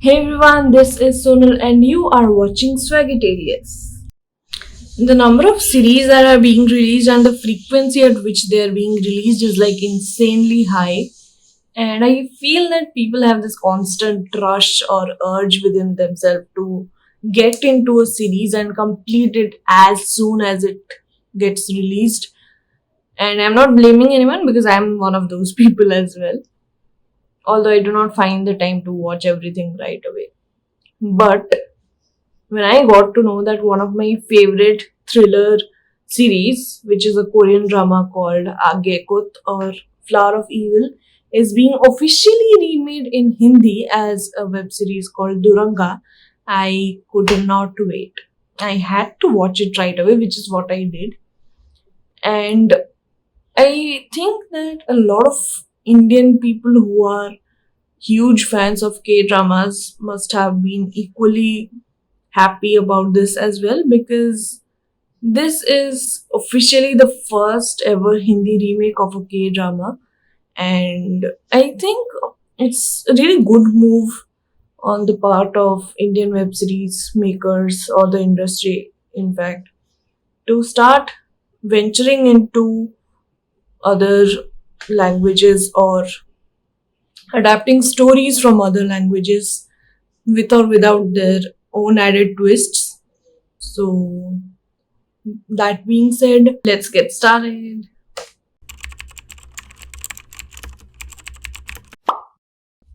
Hey everyone, this is Sonal and you are watching Swagitarius. The number of series that are being released and the frequency at which they are being released is like insanely high. And I feel that people have this constant rush or urge within themselves to get into a series and complete it as soon as it gets released. And I'm not blaming anyone because I'm one of those people as well. Although I do not find the time to watch everything right away. But when I got to know that one of my favorite thriller series, which is a Korean drama called Agekut or Flower of Evil, is being officially remade in Hindi as a web series called Duranga, I could not wait. I had to watch it right away, which is what I did. And I think that a lot of Indian people who are huge fans of K dramas must have been equally happy about this as well because this is officially the first ever Hindi remake of a K drama, and I think it's a really good move on the part of Indian web series makers or the industry, in fact, to start venturing into other languages or adapting stories from other languages with or without their own added twists. So, that being said, let's get started.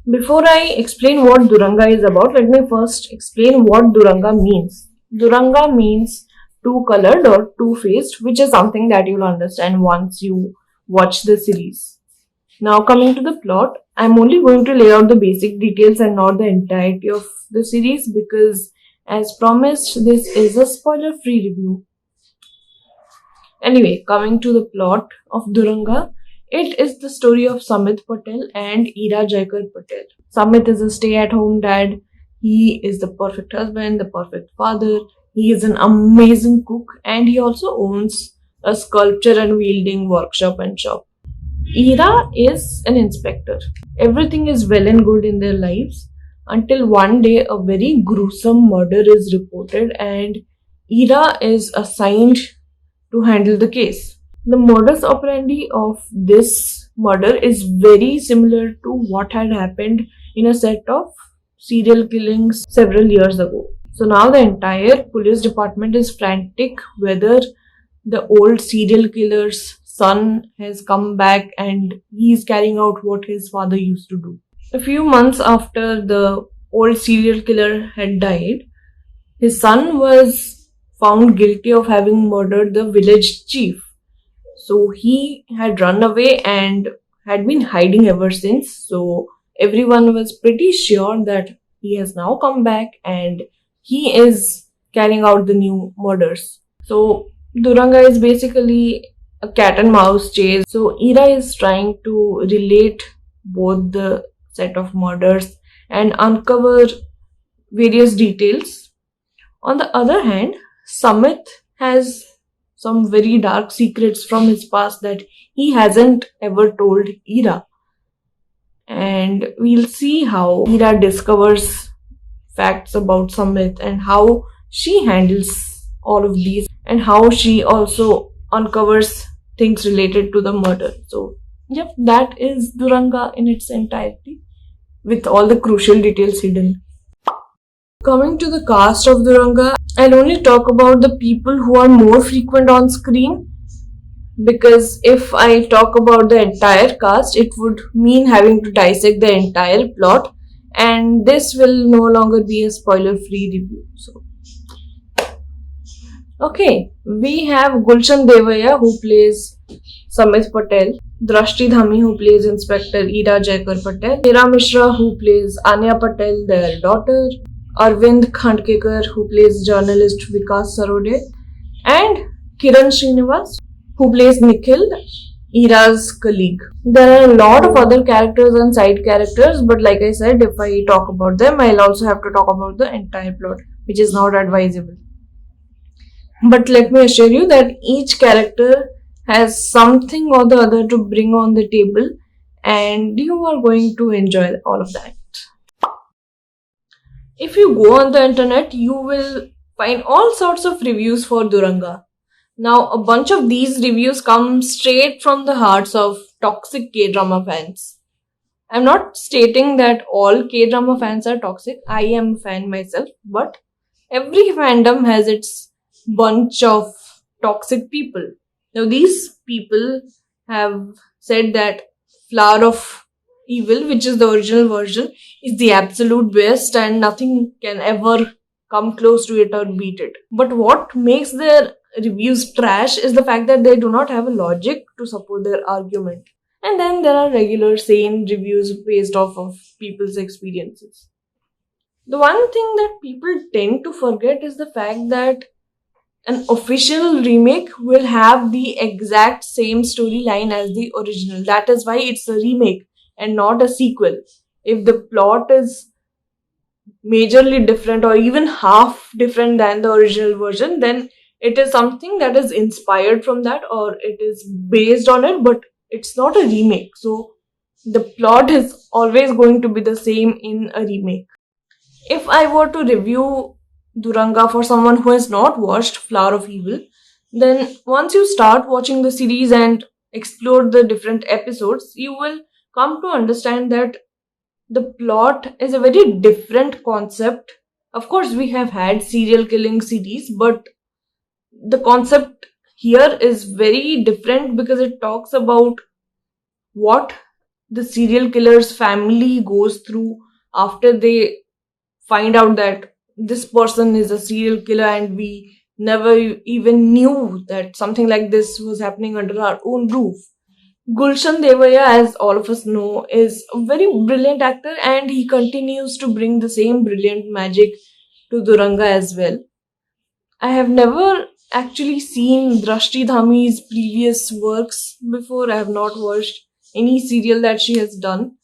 Before I explain what Duranga is about, let me first explain what Duranga means. Duranga means two colored or two faced, which is something that you'll understand once you watch the series. Now, coming to the plot, I'm only going to lay out the basic details and not the entirety of the series because, as promised, this is a spoiler free review. Anyway, coming to the plot of Duranga, it is the story of Samit Patel and Ira Jaikar Patel. Samit is a stay at home dad. He is the perfect husband, the perfect father. He is an amazing cook and he also owns a sculpture and wielding workshop and shop. Ira is an inspector. Everything is well and good in their lives until one day a very gruesome murder is reported and Ira is assigned to handle the case. The modus operandi of this murder is very similar to what had happened in a set of serial killings several years ago. So now the entire police department is frantic whether the old serial killer's son has come back and he's carrying out what his father used to do. A few months after the old serial killer had died, his son was found guilty of having murdered the village chief. So he had run away and had been hiding ever since. So everyone was pretty sure that he has now come back and he is carrying out the new murders. So Duranga is basically a cat and mouse chase. So Ira is trying to relate both the set of murders and uncover various details. On the other hand, Samit has some very dark secrets from his past that he hasn't ever told Ira. And we'll see how Ira discovers facts about Samit and how she handles all of these and how she also uncovers things related to the murder. So, yep, that is Duranga in its entirety with all the crucial details hidden. Coming to the cast of Duranga, I'll only talk about the people who are more frequent on screen because if I talk about the entire cast, it would mean having to dissect the entire plot, and this will no longer be a spoiler free review. So, okay, we have Gulshan Devaya who plays Samit Patel, Drashti Dhami who plays Inspector Ira Jaikar Patel, Tera Mishra who plays Anya Patel, their daughter, Arvind Khandkekar who plays journalist Vikas Sarode, and Kiran Srinivas who plays Nikhil, Ira's colleague. There are a lot of other characters and side characters, but like I said, if I talk about them, I'll also have to talk about the entire plot, which is not advisable. But let me assure you that each character has something or the other to bring on the table, and you are going to enjoy all of that. If you go on the internet, you will find all sorts of reviews for Duranga. Now, a bunch of these reviews come straight from the hearts of toxic K drama fans. I'm not stating that all K drama fans are toxic. I am a fan myself, but every fandom has its bunch of toxic people. Now, these people have said that Flower of Evil, which is the original version, is the absolute best and nothing can ever come close to it or beat it. But what makes their reviews trash is the fact that they do not have a logic to support their argument. And then there are regular sane reviews based off of people's experiences. The one thing that people tend to forget is the fact that an official remake will have the exact same storyline as the original. That is why it's a remake and not a sequel. If the plot is majorly different or even half different than the original version, then it is something that is inspired from that or it is based on it, but it's not a remake. So the plot is always going to be the same in a remake. If I were to review Duranga for someone who has not watched Flower of Evil, then once you start watching the series and explore the different episodes, you will come to understand that the plot is a very different concept. Of course, we have had serial killing series, but the concept here is very different because it talks about what the serial killer's family goes through after they find out that this person is a serial killer and we never even knew that something like this was happening under our own roof. Gulshan Devaya, as all of us know, is a very brilliant actor and he continues to bring the same brilliant magic to Duranga as well. I have never actually seen Drashti Dhami's previous works before. I have not watched any serial that she has done.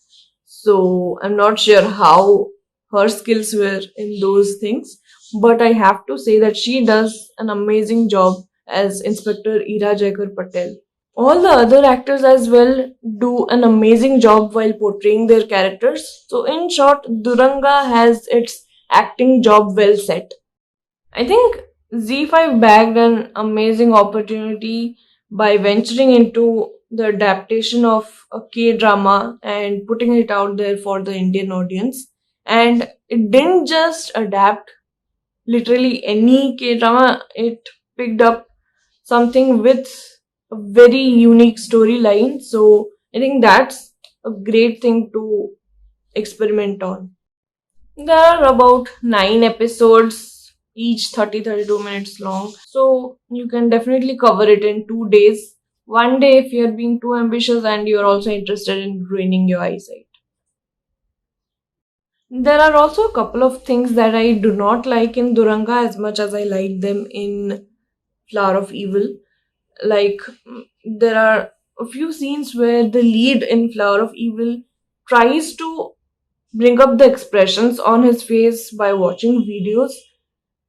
So I'm not sure how her skills were in those things. But I have to say that she does an amazing job as Inspector Ira Jaikar Patel. All the other actors as well do an amazing job while portraying their characters. So in short, Duranga has its acting job well set. I think Z5 bagged an amazing opportunity by venturing into the adaptation of a K drama and putting it out there for the Indian audience. And it didn't just adapt literally any K drama, it picked up something with a very unique storyline. So I think that's a great thing to experiment on. There are about 9 episodes, each 30-32 minutes long. So you can definitely cover it in 2 days. One day if you're being too ambitious and you're also interested in ruining your eyesight. There are also a couple of things that I do not like in Duranga as much as I like them in Flower of Evil. Like, there are a few scenes where the lead in Flower of Evil tries to bring up the expressions on his face by watching videos,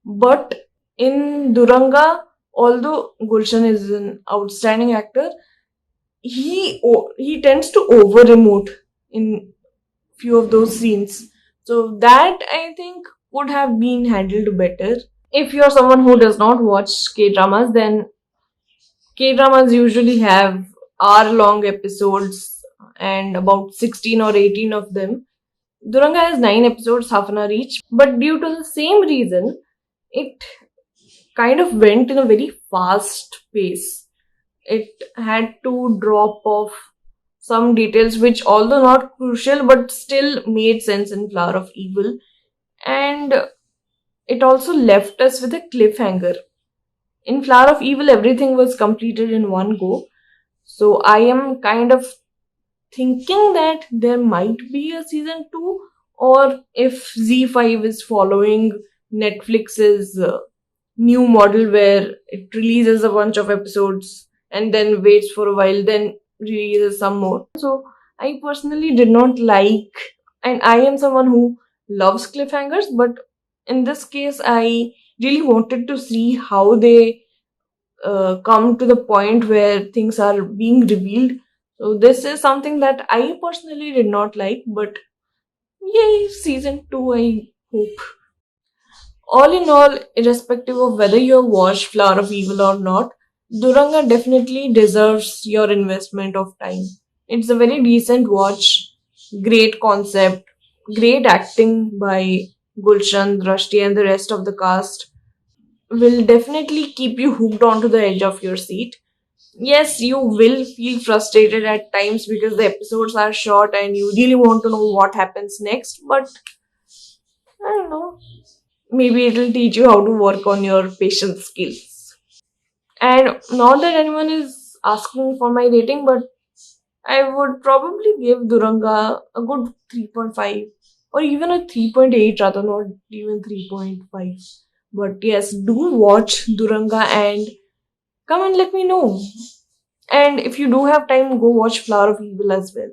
but in Duranga, although Gulshan is an outstanding actor, he tends to over emote in few of those scenes. So that I think would have been handled better. If you're someone who does not watch K dramas, then K dramas usually have hour long episodes and about 16 or 18 of them. Duranga has 9 episodes, half an hour each, but due to the same reason, it kind of went in a very fast pace. It had to drop off some details which, although not crucial, but still made sense in Flower of Evil. And it also left us with a cliffhanger. In Flower of Evil, everything was completed in one go. So I am kind of thinking that there might be a season 2, or if Z5 is following Netflix's new model where it releases a bunch of episodes and then waits for a while, then releases some more. So I personally did not like, and I am someone who loves cliffhangers, but in this case, I really wanted to see how they come to the point where things are being revealed. So this is something that I personally did not like, but yay, season 2, I hope. All in all, irrespective of whether you have watched Flower of Evil or not, Duranga definitely deserves your investment of time. It's a very decent watch, great concept, great acting by Gulshan, Drashti, and the rest of the cast will definitely keep you hooked onto the edge of your seat. Yes, you will feel frustrated at times because the episodes are short and you really want to know what happens next, but I don't know. Maybe it'll teach you how to work on your patience skills. And not that anyone is asking for my rating, but I would probably give Duranga a good 3.5 or even a 3.8, rather, not even 3.5. But yes, do watch Duranga and come and let me know. And if you do have time, go watch Flower of Evil as well.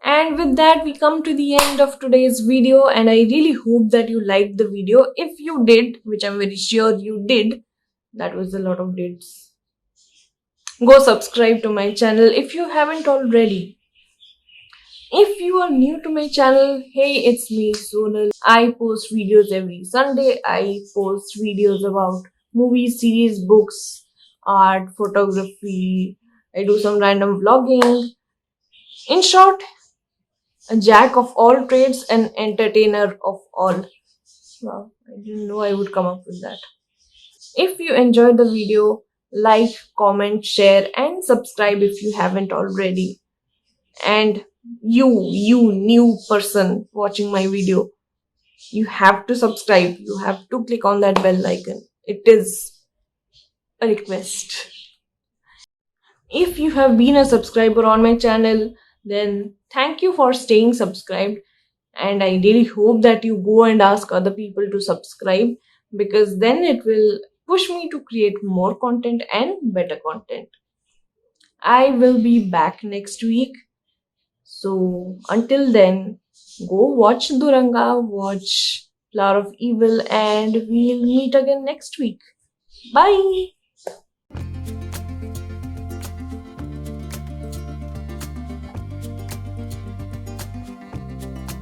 And with that, we come to the end of today's video, and I really hope that you liked the video. If you did, which I'm very sure you did, that was a lot of dates. Go subscribe to my channel if you haven't already. If you are new to my channel, hey, it's me, Sonal. I post videos every Sunday. I post videos about movies, series, books, art, photography. I do some random vlogging. In short, a jack of all trades and entertainer of all. Wow, I didn't know I would come up with that. If you enjoyed the video, like, comment, share, and subscribe if you haven't already. And you new person watching my video, you have to subscribe. You have to click on that bell icon. It is a request. If you have been a subscriber on my channel, then thank you for staying subscribed. And I really hope that you go and ask other people to subscribe, because then it will push me to create more content and better content. I will be back next week. So until then, go watch Duranga, watch Flower of Evil, and we'll meet again next week. Bye!